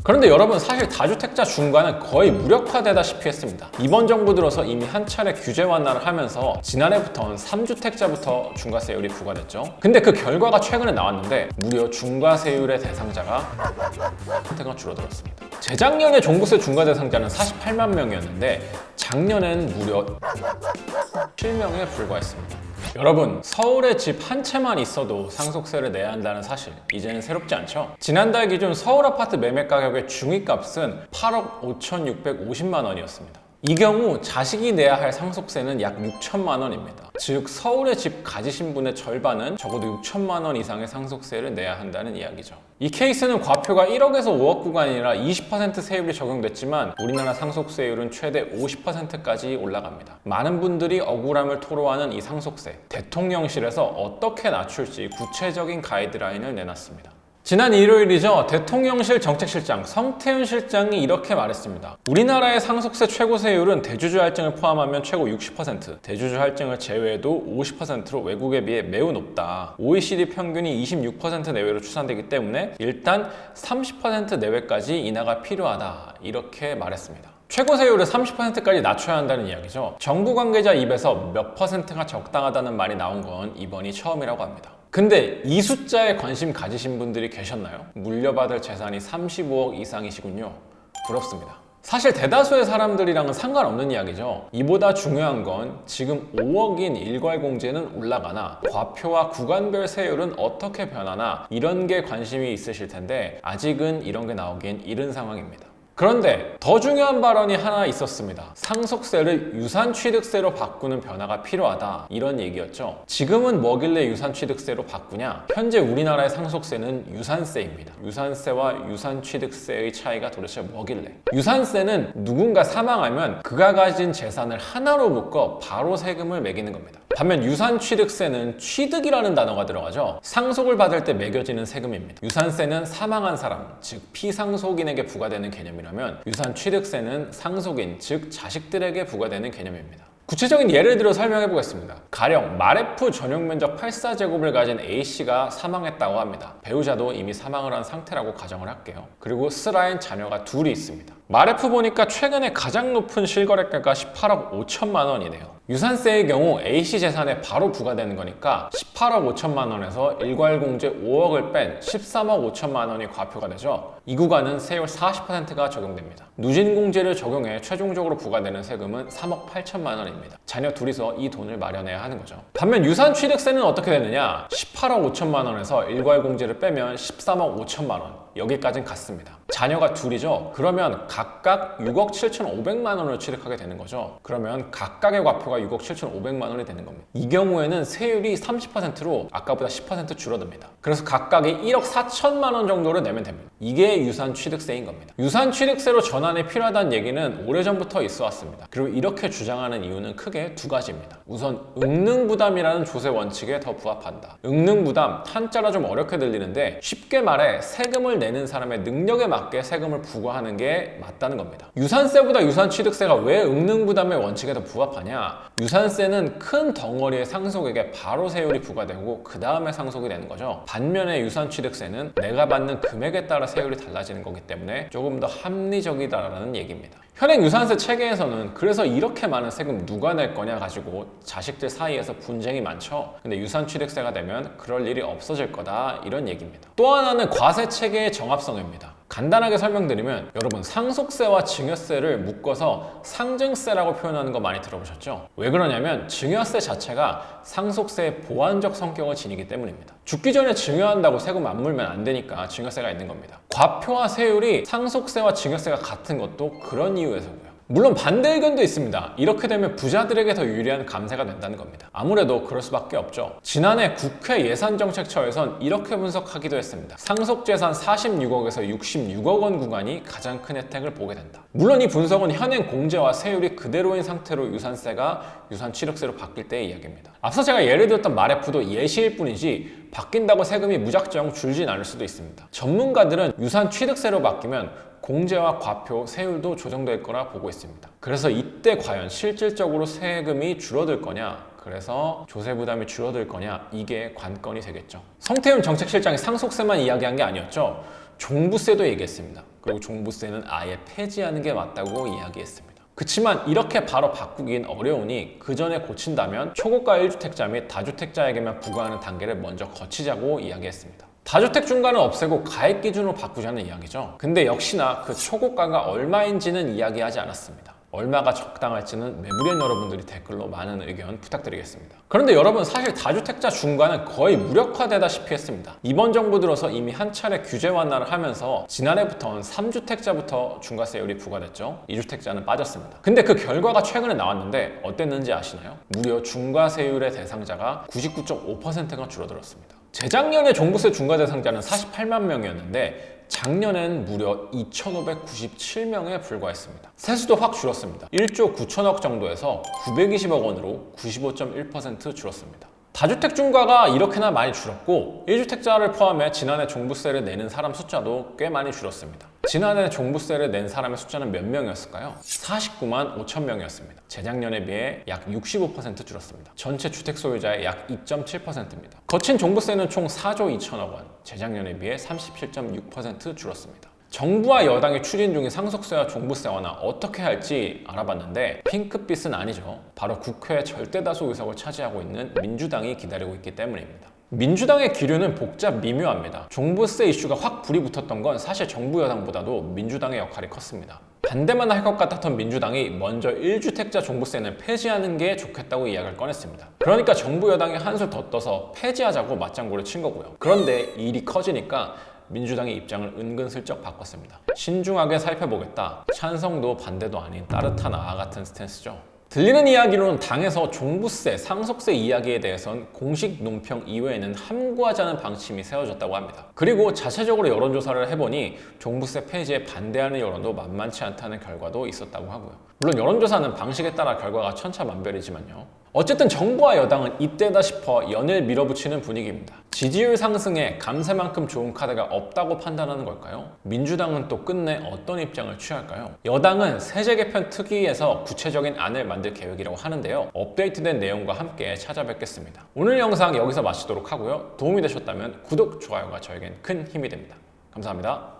그런데 여러분, 사실 다주택자 중과는 거의 무력화되다시피 했습니다. 이번 정부 들어서 이미 한 차례 규제 완화를 하면서 지난해부터는 3주택자부터 중과세율이 부과됐죠. 근데 그 결과가 최근에 나왔는데 무려 중과세율의 대상자가 선택은 줄어들었습니다. 재작년에 종부세 중과 대상자는 48만 명이었는데 작년엔 무려 7명에 불과했습니다. 여러분, 서울에 집 한 채만 있어도 상속세를 내야 한다는 사실, 이제는 새롭지 않죠? 지난달 기준 서울 아파트 매매 가격의 중위값은 8억 5,650만 원이었습니다. 이 경우 자식이 내야 할 상속세는 약 6천만 원입니다. 즉 서울에 집 가지신 분의 절반은 적어도 6천만 원 이상의 상속세를 내야 한다는 이야기죠. 이 케이스는 과표가 1억에서 5억 구간이라 20% 세율이 적용됐지만 우리나라 상속세율은 최대 50%까지 올라갑니다. 많은 분들이 억울함을 토로하는 이 상속세, 대통령실에서 어떻게 낮출지 구체적인 가이드라인을 내놨습니다. 지난 일요일이죠. 대통령실 정책실장 성태훈 실장이 이렇게 말했습니다. 우리나라의 상속세 최고세율은 대주주 할증을 포함하면 최고 60%, 대주주 할증을 제외해도 50%로 외국에 비해 매우 높다. OECD 평균이 26% 내외로 추산되기 때문에 일단 30% 내외까지 인하가 필요하다. 이렇게 말했습니다. 최고세율을 30%까지 낮춰야 한다는 이야기죠. 정부 관계자 입에서 몇 %가 적당하다는 말이 나온 건 이번이 처음이라고 합니다. 근데 이 숫자에 관심 가지신 분들이 계셨나요? 물려받을 재산이 35억 이상이시군요. 부럽습니다. 사실 대다수의 사람들이랑은 상관없는 이야기죠. 이보다 중요한 건 지금 5억인 일괄공제는 올라가나 과표와 구간별 세율은 어떻게 변하나 이런 게 관심이 있으실 텐데 아직은 이런 게 나오긴 이른 상황입니다. 그런데 더 중요한 발언이 하나 있었습니다. 상속세를 유산취득세로 바꾸는 변화가 필요하다, 이런 얘기였죠. 지금은 뭐길래 유산취득세로 바꾸냐? 현재 우리나라의 상속세는 유산세입니다. 유산세와 유산취득세의 차이가 도대체 뭐길래? 유산세는 누군가 사망하면 그가 가진 재산을 하나로 묶어 바로 세금을 매기는 겁니다. 반면 유산취득세는 취득이라는 단어가 들어가죠. 상속을 받을 때 매겨지는 세금입니다. 유산세는 사망한 사람, 즉 피상속인에게 부과되는 개념이라면 유산취득세는 상속인, 즉 자식들에게 부과되는 개념입니다. 구체적인 예를 들어 설명해 보겠습니다. 가령 마레프 전용 면적 84제곱을 가진 A씨가 사망했다고 합니다. 배우자도 이미 사망을 한 상태라고 가정을 할게요. 그리고 슬아인 자녀가 둘이 있습니다. 마레프 보니까 최근에 가장 높은 실거래가가 18억 5천만 원이네요. 유산세의 경우 A씨 재산에 바로 부과되는 거니까 18억 5천만 원에서 일괄공제 5억을 뺀 13억 5천만 원이 과표가 되죠. 이 구간은 세율 40%가 적용됩니다. 누진공제를 적용해 최종적으로 부과되는 세금은 3억 8천만 원입니다. 자녀 둘이서 이 돈을 마련해야 하는 거죠. 반면 유산취득세는 어떻게 되느냐? 18억 5천만 원에서 일괄공제를 빼면 13억 5천만 원. 여기까지는 같습니다. 자녀가 둘이죠? 그러면 각각 6억 7,500만 원을 취득하게 되는 거죠. 그러면 각각의 과표가 6억 7,500만 원이 되는 겁니다. 이 경우에는 세율이 30%로 아까보다 10% 줄어듭니다. 그래서 각각이 1억 4천만 원 정도를 내면 됩니다. 이게 유산취득세인 겁니다. 유산취득세로 전환이 필요하다는 얘기는 오래전부터 있어 왔습니다. 그리고 이렇게 주장하는 이유는 크게 두 가지입니다. 우선 응능부담이라는 조세 원칙에 더 부합한다. 응능부담, 한자라 좀 어렵게 들리는데 쉽게 말해 세금을 내는 사람의 능력에 맞게 세금을 부과하는 게 맞다는 겁니다. 유산세보다 유산취득세가 왜 응능부담의 원칙에 더 부합하냐? 유산세는 큰 덩어리의 상속액에 바로 세율이 부과되고 그 다음에 상속이 되는 거죠. 반면에 유산취득세는 내가 받는 금액에 따라 세율이 달라지는 거기 때문에 조금 더 합리적이다라는 얘기입니다. 현행 유산세 체계에서는 그래서 이렇게 많은 세금 누가 낼 거냐 가지고 자식들 사이에서 분쟁이 많죠. 근데 유산취득세가 되면 그럴 일이 없어질 거다, 이런 얘기입니다. 또 하나는 과세 체계의 정합성입니다. 간단하게 설명드리면 여러분, 상속세와 증여세를 묶어서 상증세라고 표현하는 거 많이 들어보셨죠? 왜 그러냐면 증여세 자체가 상속세의 보완적 성격을 지니기 때문입니다. 죽기 전에 증여한다고 세금 안 물면 안 되니까 증여세가 있는 겁니다. 과표와 세율이 상속세와 증여세가 같은 것도 그런 이유에서고요. 물론 반대 의견도 있습니다. 이렇게 되면 부자들에게 더 유리한 감세가 된다는 겁니다. 아무래도 그럴 수밖에 없죠. 지난해 국회 예산정책처에선 이렇게 분석하기도 했습니다. 상속재산 46억에서 66억 원 구간이 가장 큰 혜택을 보게 된다. 물론 이 분석은 현행 공제와 세율이 그대로인 상태로 유산세가 유산취득세로 바뀔 때의 이야기입니다. 앞서 제가 예를 들었던 마레프도 예시일 뿐이지 바뀐다고 세금이 무작정 줄진 않을 수도 있습니다. 전문가들은 유산취득세로 바뀌면 공제와 과표, 세율도 조정될 거라 보고 있습니다. 그래서 이때 과연 실질적으로 세금이 줄어들 거냐, 그래서 조세 부담이 줄어들 거냐, 이게 관건이 되겠죠. 성태훈 정책실장이 상속세만 이야기한 게 아니었죠. 종부세도 얘기했습니다. 그리고 종부세는 아예 폐지하는 게 맞다고 이야기했습니다. 그치만 이렇게 바로 바꾸긴 어려우니 그 전에 고친다면 초고가 1주택자 및 다주택자에게만 부과하는 단계를 먼저 거치자고 이야기했습니다. 다주택 중과는 없애고 가액 기준으로 바꾸자는 이야기죠. 근데 역시나 그 초고가가 얼마인지는 이야기하지 않았습니다. 얼마가 적당할지는 매부리엔 여러분들이 댓글로 많은 의견 부탁드리겠습니다. 그런데 여러분, 사실 다주택자 중과는 거의 무력화되다시피 했습니다. 이번 정부 들어서 이미 한 차례 규제 완화를 하면서 지난해부터는 3주택자부터 중과세율이 부과됐죠. 2주택자는 빠졌습니다. 근데 그 결과가 최근에 나왔는데 어땠는지 아시나요? 무려 중과세율의 대상자가 99.5%가 줄어들었습니다. 재작년에 종부세 중과 대상자는 48만 명이었는데 작년엔 무려 2,597명에 불과했습니다. 세수도 확 줄었습니다. 1조 9천억 정도에서 920억 원으로 95.1% 줄었습니다. 다주택 중과가 이렇게나 많이 줄었고 1주택자를 포함해 지난해 종부세를 내는 사람 숫자도 꽤 많이 줄었습니다. 지난해 종부세를 낸 사람의 숫자는 몇 명이었을까요? 49만 5천 명이었습니다. 재작년에 비해 약 65% 줄었습니다. 전체 주택 소유자의 약 2.7%입니다. 거친 종부세는 총 4조 2천억 원, 재작년에 비해 37.6% 줄었습니다. 정부와 여당이 추진 중인 상속세와 종부세 완화 어떻게 할지 알아봤는데 핑크빛은 아니죠. 바로 국회 절대다수 의석을 차지하고 있는 민주당이 기다리고 있기 때문입니다. 민주당의 기류는 복잡 미묘합니다. 종부세 이슈가 확 불이 붙었던 건 사실 정부 여당보다도 민주당의 역할이 컸습니다. 반대만 할 것 같았던 민주당이 먼저 1주택자 종부세는 폐지하는 게 좋겠다고 이야기를 꺼냈습니다. 그러니까 정부 여당이 한술 더 떠서 폐지하자고 맞장구를 친 거고요. 그런데 일이 커지니까 민주당의 입장을 은근슬쩍 바꿨습니다. 신중하게 살펴보겠다. 찬성도 반대도 아닌 따뜻한 아아 같은 스탠스죠. 들리는 이야기로는 당에서 종부세, 상속세 이야기에 대해선 공식 논평 이외에는 함구하자는 방침이 세워졌다고 합니다. 그리고 자체적으로 여론조사를 해보니 종부세 폐지에 반대하는 여론도 만만치 않다는 결과도 있었다고 하고요. 물론 여론조사는 방식에 따라 결과가 천차만별이지만요. 어쨌든 정부와 여당은 이때다 싶어 연일 밀어붙이는 분위기입니다. 지지율 상승에 감세만큼 좋은 카드가 없다고 판단하는 걸까요? 민주당은 또 끝내 어떤 입장을 취할까요? 여당은 세제 개편 특위에서 구체적인 안을 만들 계획이라고 하는데요. 업데이트된 내용과 함께 찾아뵙겠습니다. 오늘 영상 여기서 마치도록 하고요. 도움이 되셨다면 구독, 좋아요가 저에겐 큰 힘이 됩니다. 감사합니다.